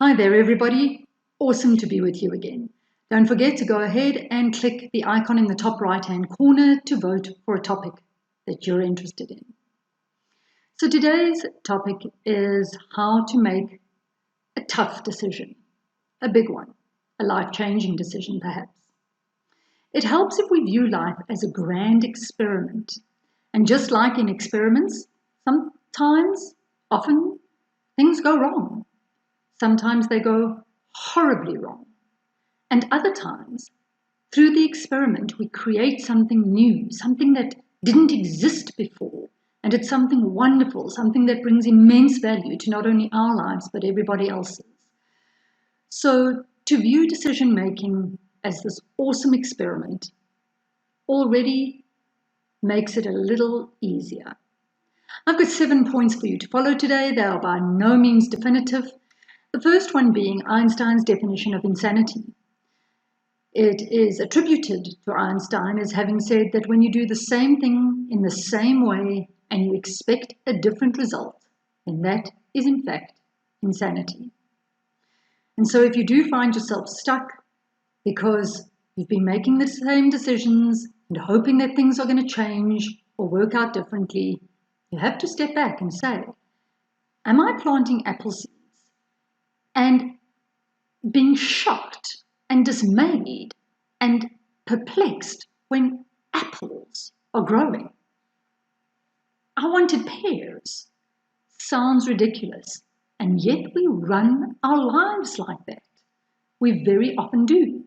Hi there, everybody. Awesome to be with you again. Don't forget to go ahead and click the icon in the top right-hand corner to vote for a topic that you're interested in. So today's topic is how to make a tough decision, a big one, a life-changing decision perhaps. It helps if we view life as a grand experiment. And just like in experiments, sometimes, often, things go wrong. Sometimes they go horribly wrong. And other times, through the experiment, we create something new, something that didn't exist before. And it's something wonderful, something that brings immense value to not only our lives, but everybody else's. So to view decision-making as this awesome experiment already makes it a little easier. I've got 7 points for you to follow today. They are by no means definitive. The first one being Einstein's definition of insanity. It is attributed to Einstein as having said that when you do the same thing in the same way and you expect a different result, then that is in fact insanity. And so if you do find yourself stuck because you've been making the same decisions and hoping that things are going to change or work out differently, you have to step back and say, am I planting apple seeds and being shocked and dismayed and perplexed when apples are growing? I wanted pears. Sounds ridiculous, and yet we run our lives like that. We very often do,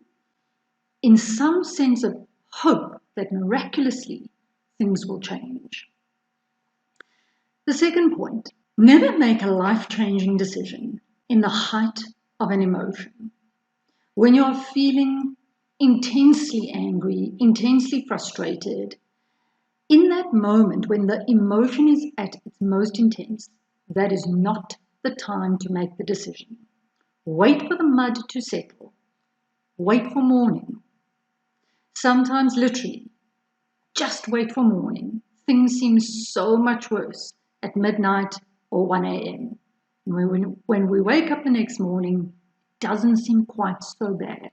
in some sense of hope that miraculously things will change. The second point, never make a life-changing decision in the height of an emotion. When you are feeling intensely angry, intensely frustrated, in that moment when the emotion is at its most intense, that is not the time to make the decision. Wait for the mud to settle. Wait for morning. Sometimes literally, just wait for morning. Things seem so much worse at midnight or 1 a.m. When we wake up the next morning, it doesn't seem quite so bad.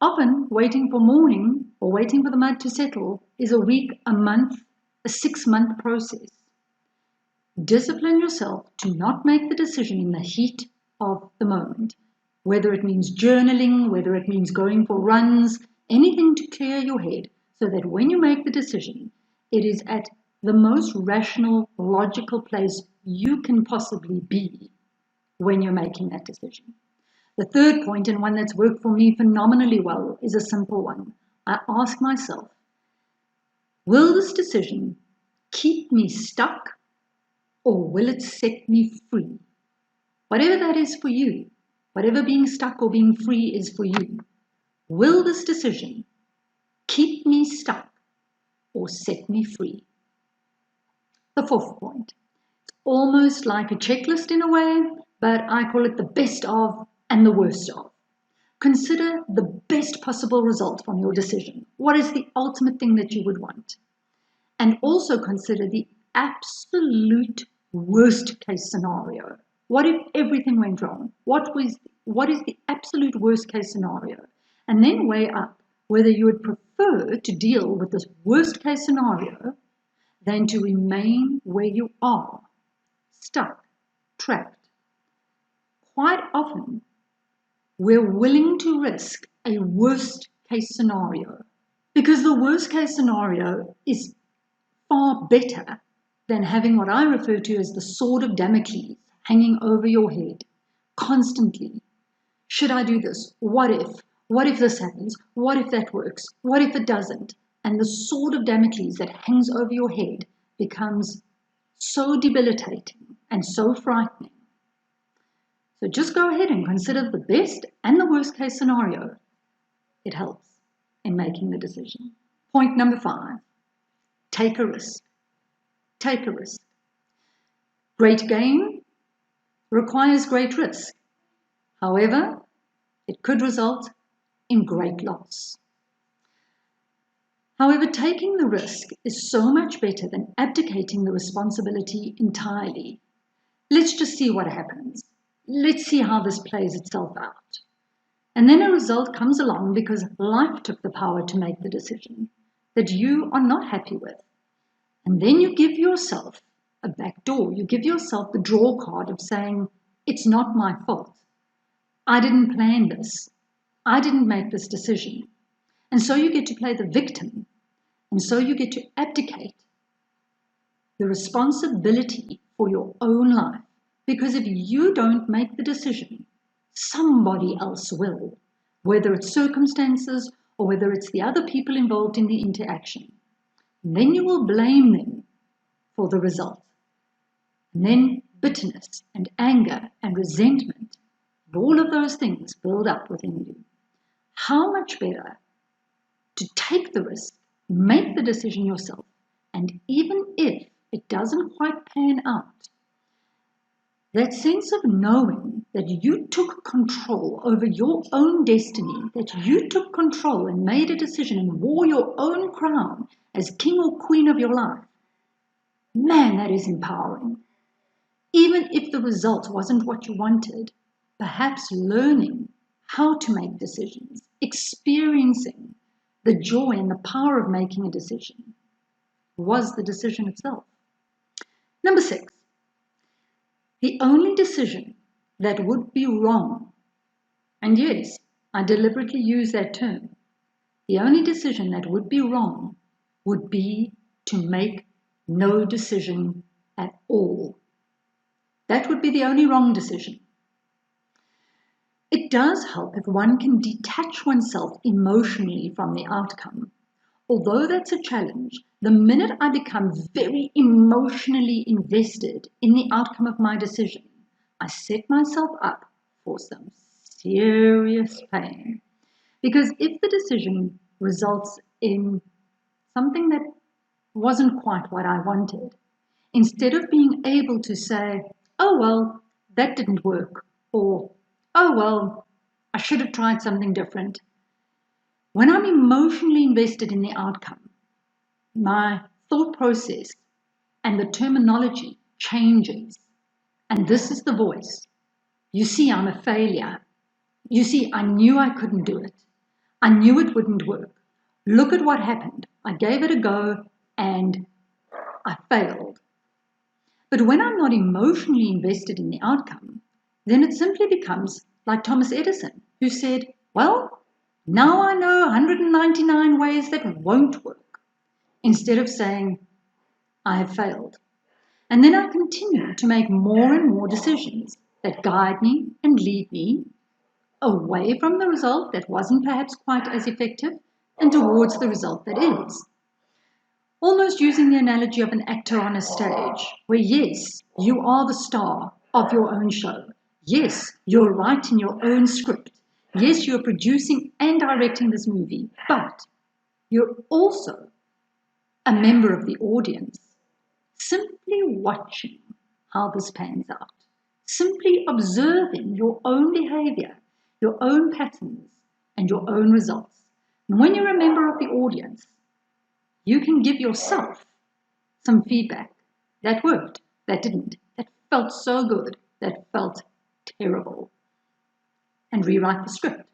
Often, waiting for morning or waiting for the mud to settle is a week, a month, a 6-month process. Discipline yourself to not make the decision in the heat of the moment, whether it means journaling, whether it means going for runs, anything to clear your head so that when you make the decision, it is at the most rational, logical place you can possibly be when you're making that decision. The third point, and one that's worked for me phenomenally well, is a simple one. I ask myself, will this decision keep me stuck or will it set me free? Whatever that is for you, whatever being stuck or being free is for you, will this decision keep me stuck or set me free? The fourth point, it's almost like a checklist in a way, but I call it the best of and the worst of. Consider the best possible result from your decision. What is the ultimate thing that you would want? And also consider the absolute worst case scenario. What if everything went wrong? What is the absolute worst case scenario? And then weigh up whether you would prefer to deal with this worst case scenario than to remain where you are, stuck, trapped. Quite often, we're willing to risk a worst case scenario because the worst case scenario is far better than having what I refer to as the sword of Damocles hanging over your head constantly. Should I do this? What if? What if this happens? What if that works? What if it doesn't? And the sword of Damocles that hangs over your head becomes so debilitating and so frightening. So just go ahead and consider the best and the worst case scenario. It helps in making the decision. Point number 5, take a risk. Take a risk. Great gain requires great risk. However, it could result in great loss. However, taking the risk is so much better than abdicating the responsibility entirely. Let's just see what happens. Let's see how this plays itself out. And then a result comes along because life took the power to make the decision that you are not happy with. And then you give yourself a back door. You give yourself the draw card of saying, it's not my fault. I didn't plan this. I didn't make this decision. And so you get to play the victim. And so you get to abdicate the responsibility for your own life. Because if you don't make the decision, somebody else will, whether it's circumstances or whether it's the other people involved in the interaction. And then you will blame them for the result. And then bitterness and anger and resentment and all of those things build up within you. How much better to take the risk, make the decision yourself, and even if it doesn't quite pan out, that sense of knowing that you took control over your own destiny, that you took control and made a decision and wore your own crown as king or queen of your life, man, that is empowering. Even if the result wasn't what you wanted, perhaps learning how to make decisions, experiencing the joy and the power of making a decision was the decision itself. Number 6. The only decision that would be wrong, and yes, I deliberately use that term, the only decision that would be wrong would be to make no decision at all. That would be the only wrong decision. It does help if one can detach oneself emotionally from the outcome. Although that's a challenge, the minute I become very emotionally invested in the outcome of my decision, I set myself up for some serious pain. Because if the decision results in something that wasn't quite what I wanted, instead of being able to say, oh well, that didn't work, or oh well, I should have tried something different, when I'm emotionally invested in the outcome, my thought process and the terminology changes. And this is the voice. You see, I'm a failure. You see, I knew I couldn't do it. I knew it wouldn't work. Look at what happened. I gave it a go and I failed. But when I'm not emotionally invested in the outcome, then it simply becomes like Thomas Edison, who said, well, now I know 199 ways that won't work, instead of saying, I have failed. And then I continue to make more and more decisions that guide me and lead me away from the result that wasn't perhaps quite as effective and towards the result that is. Almost using the analogy of an actor on a stage, where yes, you are the star of your own show. Yes, you're writing your own script. Yes, you're producing and directing this movie, but you're also a member of the audience, simply watching how this pans out, simply observing your own behavior, your own patterns, and your own results. And when you're a member of the audience, you can give yourself some feedback. That worked, that didn't, that felt so good, that felt terrible. And rewrite the script.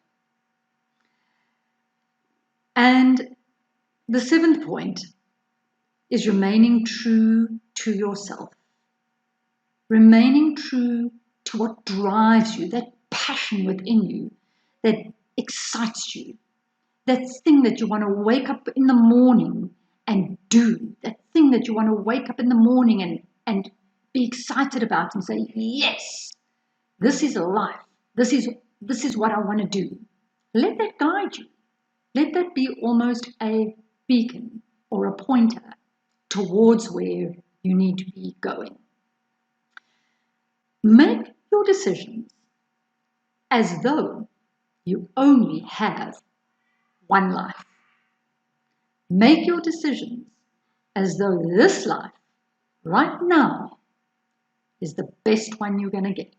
And the 7th point is remaining true to yourself. Remaining true to what drives you, that passion within you, that excites you, that thing that you want to wake up in the morning and do, that thing that you want to wake up in the morning and be excited about and say, yes, this is a life. This is what I want to do. Let that guide you. Let that be almost a beacon or a pointer towards where you need to be going. Make your decisions as though you only have one life. Make your decisions as though this life, right now, is the best one you're going to get.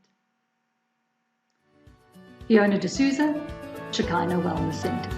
Fiona D'Souza, Shekhinah Wellness Center.